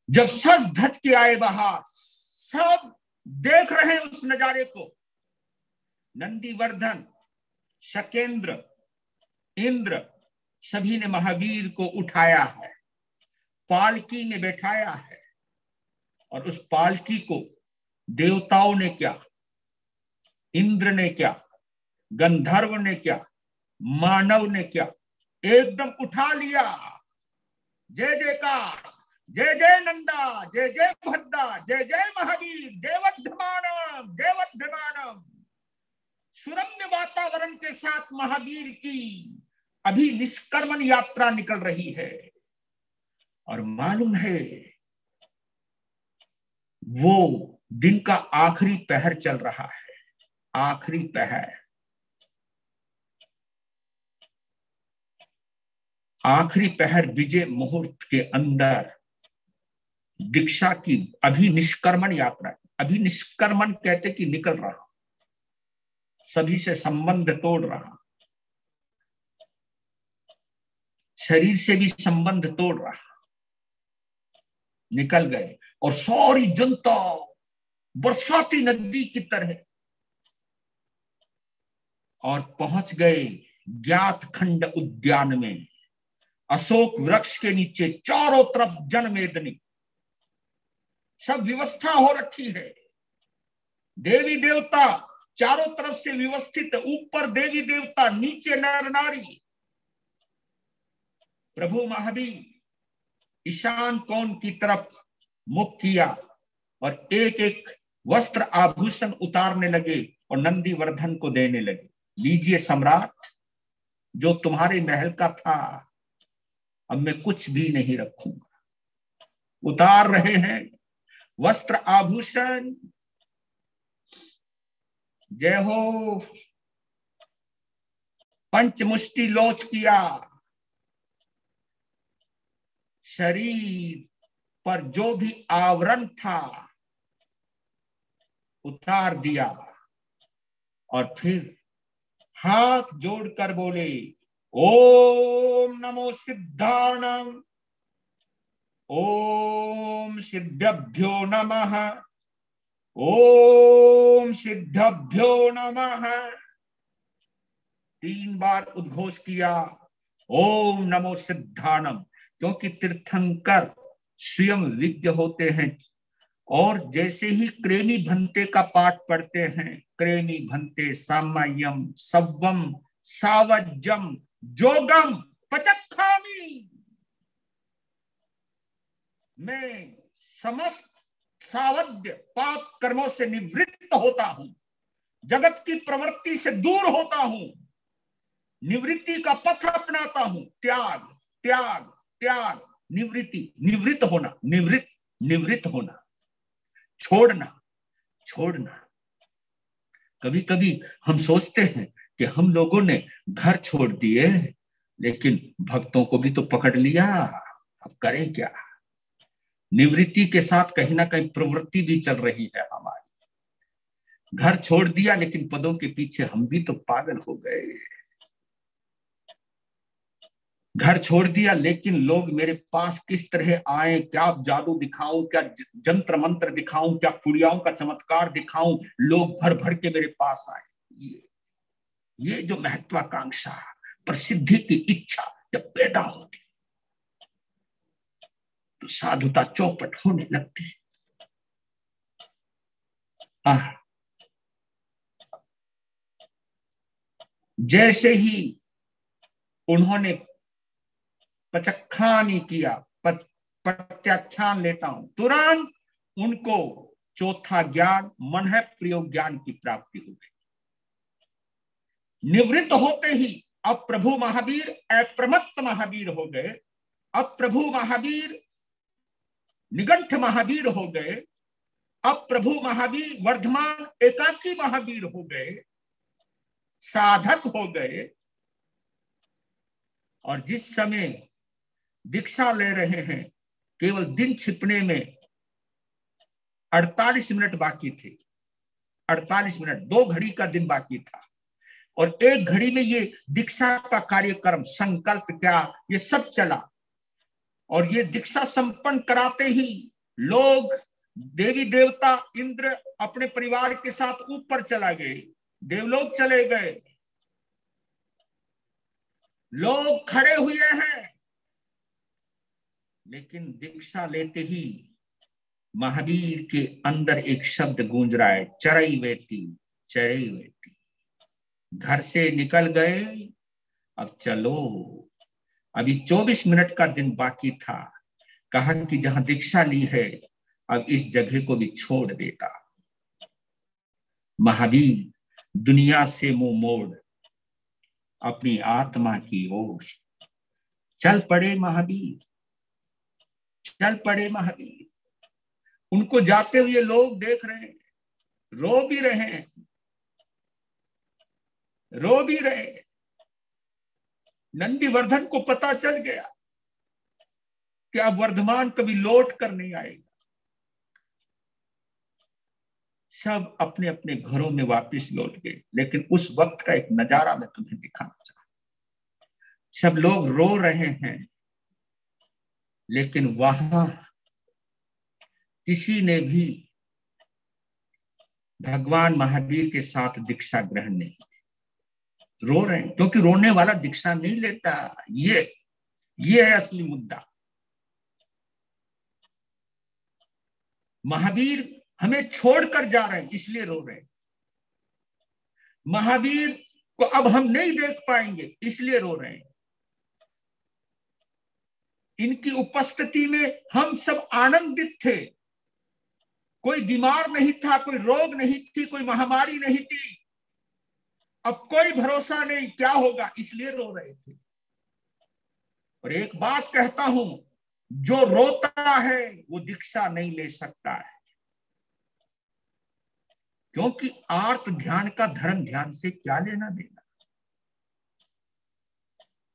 जब सज धज के आए बाहर, सब देख रहे हैं उस नजारे को। नंदीवर्धन, शकेंद्र, इंद्र, सभी ने महावीर को उठाया है, पालकी में बैठाया है। और उस पालकी को देवताओं ने क्या, इंद्र ने क्या, गंधर्व ने क्या, मानव ने क्या, एकदम उठा लिया। जय जयकार, जय जय नंदा, जय जय भद्दा, जय जय महावीर, जयवर्धमानम जयवर्धमानम। सुरम्य वातावरण के साथ महावीर की अभी निष्कर्मण यात्रा निकल रही है। और मालूम है, वो दिन का आखिरी पहर चल रहा है, आखिरी पहर। आखिरी पहर विजय मुहूर्त के अंदर दीक्षा की अभिनिष्कर्मण यात्रा। अभिनिष्कर्मण कहते कि निकल रहा, सभी से संबंध तोड़ रहा, शरीर से भी संबंध तोड़ रहा। निकल गए और सारी जनता बरसाती नदी की तरह और पहुंच गए ज्ञात खंड उद्यान में। अशोक वृक्ष के नीचे चारों तरफ जनमेदनी, सब व्यवस्था हो रखी है। देवी देवता चारों तरफ से व्यवस्थित, ऊपर देवी देवता, नीचे नर नारी। प्रभु महावीर ईशान कोण की तरफ मुख किया और एक एक वस्त्र आभूषण उतारने लगे और नंदीवर्धन को देने लगे। लीजिए सम्राट, जो तुम्हारे महल का था अब मैं कुछ भी नहीं रखूंगा। उतार रहे हैं वस्त्र आभूषण। जय हो। पंचमुष्टि लोच किया, शरीर पर जो भी आवरण था उतार दिया और फिर हाथ जोड़कर बोले, ओम नमो सिद्धाणम, ओम सिद्धभ्यो नमः, ओम सिद्धभ्यो नमः। 3 बार उद्घोष किया, ओम नमो सिद्धाणम, क्योंकि तीर्थंकर स्वयं विज्ञ होते हैं। और जैसे ही क्रेमी भंते का पाठ पढ़ते हैं, क्रेमी भंते सामयम सव्वम सावज्जम जोगम पचक्खामी, मैं समस्त सावध्य पाप कर्मों से निवृत्त होता हूं, जगत की प्रवृत्ति से दूर होता हूं, निवृत्ति का पथ अपनाता हूं। त्याग त्याग त्याग, निवृत्ति, निवृत्त होना, निवृत्त होना, छोड़ना छोड़ना। कभी कभी हम सोचते हैं कि हम लोगों ने घर छोड़ दिए, लेकिन भक्तों को भी तो पकड़ लिया, अब करें क्या। निवृत्ति के साथ कहीं ना कहीं प्रवृत्ति भी चल रही है हमारी। घर छोड़ दिया लेकिन पदों के पीछे हम भी तो पागल हो गए। घर छोड़ दिया लेकिन लोग मेरे पास किस तरह आए, क्या जादू दिखाऊं, क्या जंत्र मंत्र दिखाऊं, क्या पुड़ियाओं का चमत्कार दिखाऊं, लोग भर भर के मेरे पास आए। ये जो महत्वाकांक्षा, प्रसिद्धि की इच्छा जब पैदा होती तो साधुता चौपट होने लगती। जैसे ही उन्होंने पचख्यान किया, प्रत्याख्यान लेता हूं, तुरंत उनको चौथा ज्ञान मन है प्रयोग ज्ञान की प्राप्ति हो गई। निवृत्त होते ही अब प्रभु महावीर अप्रमत्त महावीर हो गए। अब प्रभु महावीर निगंठ महावीर हो गए। अब प्रभु महावीर वर्धमान एकाकी महावीर हो गए, साधक हो गए। और जिस समय दीक्षा ले रहे हैं, केवल दिन छिपने में 48 मिनट बाकी थे। 48 मिनट, 2 घड़ी का दिन बाकी था और 1 घड़ी में ये दीक्षा का कार्यक्रम, संकल्प क्या, ये सब चला। और ये दीक्षा संपन्न कराते ही लोग, देवी देवता, इंद्र अपने परिवार के साथ ऊपर चला गए, देवलोक चले गए। लोग खड़े हुए हैं, लेकिन दीक्षा लेते ही महावीर के अंदर एक शब्द गूंज रहा है, चरैवेति चरैवेति। घर से निकल गए, अब चलो। अभी 24 मिनट का दिन बाकी था। कहा कि जहां दीक्षा ली है अब इस जगह को भी छोड़ देता। महावीर दुनिया से मुंह मोड़ अपनी आत्मा की ओर चल पड़े। महावीर चल पड़े। महावीर, उनको जाते हुए लोग देख रहे हैं, रो भी रहे हैं, रो भी रहे। नंदीवर्धन को पता चल गया कि अब वर्धमान कभी लौट कर नहीं आएगा। सब अपने अपने घरों में वापस लौट गए। लेकिन उस वक्त का एक नजारा मैं तुम्हें दिखाना चाहता। सब लोग रो रहे हैं, लेकिन वहां किसी ने भी भगवान महावीर के साथ दीक्षा ग्रहण नहीं। रो रहे हैं क्योंकि रोने वाला दीक्षा नहीं लेता। ये ये है असली मुद्दा। महावीर हमें छोड़कर जा रहे हैं इसलिए रो रहे हैं। महावीर को अब हम नहीं देख पाएंगे इसलिए रो रहे हैं। इनकी उपस्थिति में हम सब आनंदित थे, कोई बीमार नहीं था, कोई रोग नहीं थी, कोई महामारी नहीं थी। अब कोई भरोसा नहीं क्या होगा, इसलिए रो रहे थे। और एक बात कहता हूं, जो रोता है वो दीक्षा नहीं ले सकता है, क्योंकि आर्त ध्यान का धर्म ध्यान से क्या लेना देना।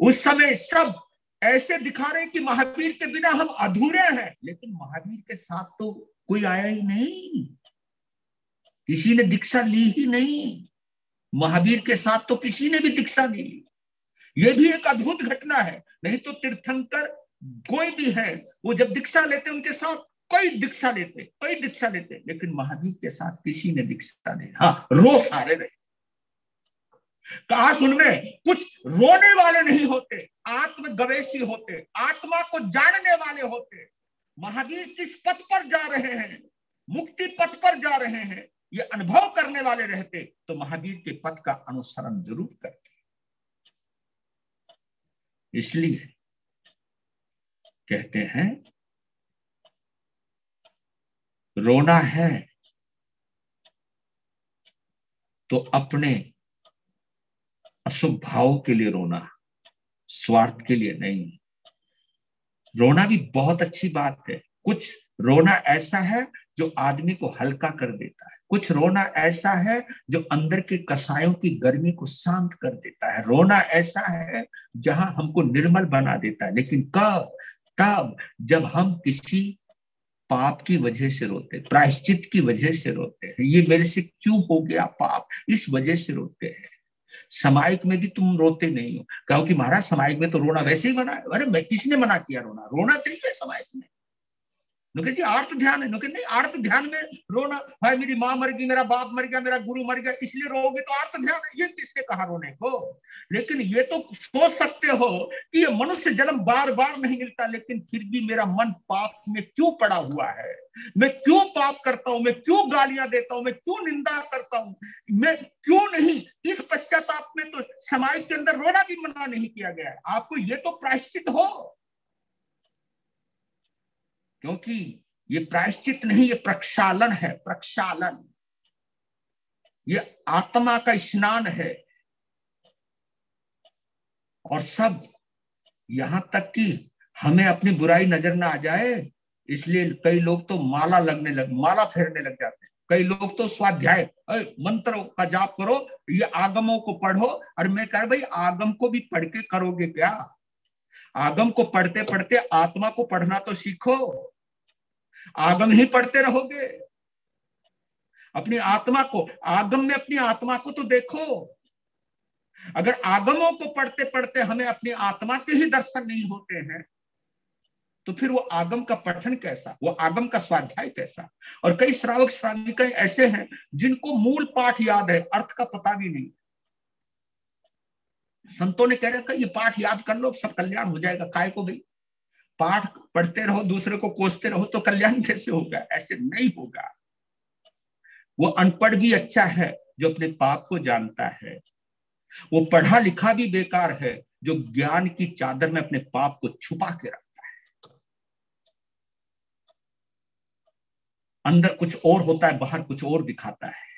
उस समय सब ऐसे दिखा रहे कि महावीर के बिना हम अधूरे हैं, लेकिन महावीर के साथ तो कोई आया ही नहीं, किसी ने दीक्षा ली ही नहीं। महावीर के साथ तो किसी ने भी दीक्षा नहीं ली। ये भी एक अद्भुत घटना है। नहीं तो तीर्थंकर कोई भी है, वो जब दीक्षा लेते उनके साथ कई दीक्षा लेते, लेकिन महावीर के साथ किसी ने दीक्षा नहीं। हाँ, रो सारे रहे। काश उनमें कुछ रोने वाले नहीं होते, आत्मगवेषी होते, आत्मा को जानने वाले होते। महावीर किस पथ पर जा रहे हैं, मुक्ति पथ पर जा रहे हैं, ये अनुभव करने वाले रहते तो महावीर के पथ का अनुसरण जरूर करते। इसलिए कहते हैं रोना है तो अपने अशुभ भाव के लिए रोना, स्वार्थ के लिए नहीं। रोना भी बहुत अच्छी बात है। कुछ रोना ऐसा है जो आदमी को हल्का कर देता है, कुछ रोना ऐसा है जो अंदर के कसायों की गर्मी को शांत कर देता है। रोना ऐसा है जहां हमको निर्मल बना देता है। लेकिन कब? तब जब हम किसी पाप की वजह से रोते, प्रायश्चित की वजह से रोते हैं। ये मेरे से क्यों हो गया पाप, इस वजह से रोते हैं। सामायिक में भी तुम रोते नहीं हो, कहो कि महाराज सामायिक में तो रोना वैसे ही मना है। अरे मैं किसने मना किया? रोना चाहिए सामायिक में। जी आर्त ध्यान है। नहीं, आर्त ध्यान में रोना, भाई मेरी माँ मर गई, मेरा बाप मर गया, मेरा गुरु मर गया, इसलिए रोगे तो आर्त ध्यान है। ये किसने कहा रोने को? लेकिन ये तो सोच सकते हो कि ये मनुष्य जन्म बार बार नहीं मिलता, लेकिन फिर भी मेरा मन पाप में क्यों पड़ा हुआ है, मैं क्यों पाप करता हूं, मैं क्यों गालियां देता हूं, मैं क्यों निंदा करता हूं, मैं क्यों नहीं? इस पश्चाताप में तो समाज के अंदर रोना भी मना नहीं किया गया है। आपको ये तो प्रायश्चित हो, क्योंकि ये प्रायश्चित नहीं, ये प्रक्षालन है। प्रक्षालन, ये आत्मा का स्नान है। और सब यहां तक कि हमें अपनी बुराई नजर ना आ जाए, इसलिए कई लोग तो माला फेरने लग जाते हैं। कई लोग तो स्वाध्याय मंत्रों का जाप करो, ये आगमों को पढ़ो। और मैं कह भाई आगम को भी पढ़ के करोगे क्या? आगम को पढ़ते पढ़ते आत्मा को पढ़ना तो सीखो। आगम ही पढ़ते रहोगे, अपनी आत्मा को, आगम में अपनी आत्मा को तो देखो। अगर आगमों को पढ़ते पढ़ते हमें अपनी आत्मा के ही दर्शन नहीं होते हैं, तो फिर वो आगम का पठन कैसा, वो आगम का स्वाध्याय कैसा? और कई श्रावक श्राविकाएं ऐसे हैं जिनको मूल पाठ याद है, अर्थ का पता भी नहीं। संतों ने कह रखा ये पाठ याद कर लो, सब कल्याण हो जाएगा। काय को भाई पाठ पढ़ते रहो, दूसरे को कोसते रहो तो कल्याण कैसे होगा? ऐसे नहीं होगा। वो अनपढ़ भी अच्छा है जो अपने पाप को जानता है। वो पढ़ा लिखा भी बेकार है जो ज्ञान की चादर में अपने पाप को छुपा के रखता है। अंदर कुछ और होता है, बाहर कुछ और दिखाता है।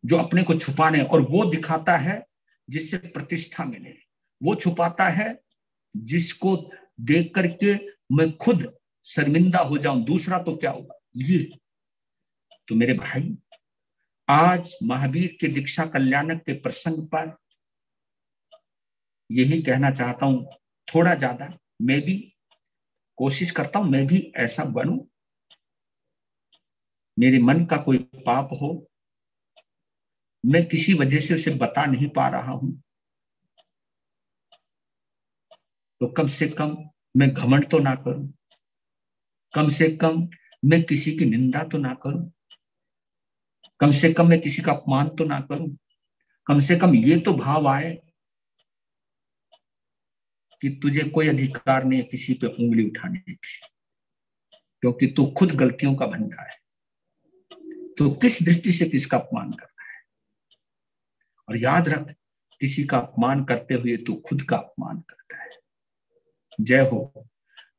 जो अपने को छुपाने और वो दिखाता है जिससे प्रतिष्ठा मिले, वो छुपाता है जिसको देख करके मैं खुद शर्मिंदा हो जाऊं, दूसरा तो क्या होगा। ये तो मेरे भाई, आज महावीर के दीक्षा कल्याणक के प्रसंग पर यही कहना चाहता हूं। थोड़ा ज्यादा मैं भी कोशिश करता हूं, मैं भी ऐसा बनूं। मेरे मन का कोई पाप हो, मैं किसी वजह से उसे बता नहीं पा रहा हूं, तो कम से कम मैं घमंड तो ना करूं, कम से कम मैं किसी की निंदा तो ना करूं, कम से कम मैं किसी का अपमान तो ना करूं। कम से कम ये तो भाव आए कि तुझे कोई अधिकार नहीं है किसी पे उंगली उठाने की, क्योंकि तू खुद गलतियों का भंडार है। तो किस दृष्टि से किसका अपमान कर रहा है? और याद रख, किसी का अपमान करते हुए तू खुद का अपमान करता है। जय हो।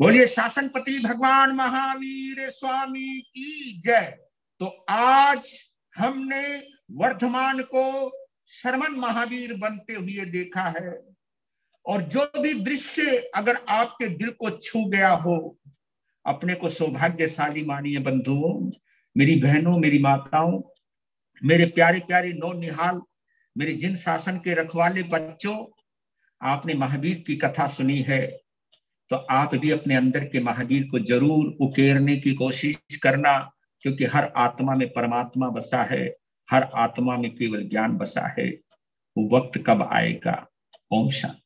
बोलिए शासनपति भगवान महावीर स्वामी की जय। तो आज हमने वर्धमान को शर्मन महावीर बनते हुए देखा है, और जो भी दृश्य अगर आपके दिल को छू गया हो, अपने को सौभाग्यशाली मानिए बंधुओं, मेरी बहनों, मेरी माताओं, मेरे प्यारे प्यारे नौ निहाल, मेरे जिन शासन के रखवाले बच्चों, आपने महावीर की कथा सुनी है, तो आप भी अपने अंदर के महावीर को जरूर उकेरने की कोशिश करना, क्योंकि हर आत्मा में परमात्मा बसा है, हर आत्मा में केवल ज्ञान बसा है। वो वक्त कब आएगा? ओम शांति।